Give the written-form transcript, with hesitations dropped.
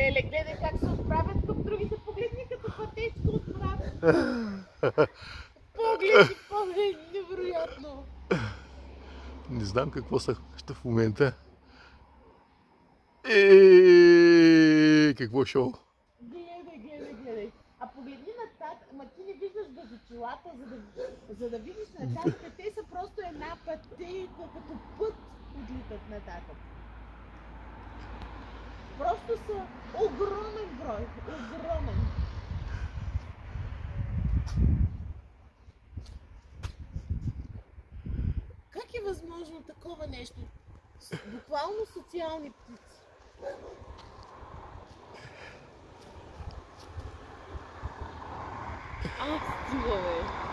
Леле, гледай как се отправят към другите. Погледни като пътечко отправят. Погледни, невероятно. Не знам какво са в момента. Какво шоу? Гледай. А погледни нататък, ма ти не виждаш газочилата, за да видиш нататък. Те са просто една пътека, като път отлитат нататък. Просто са огромен брой, огромен. Как е възможно такова нещо? Буквално социални птици. Стига, бе.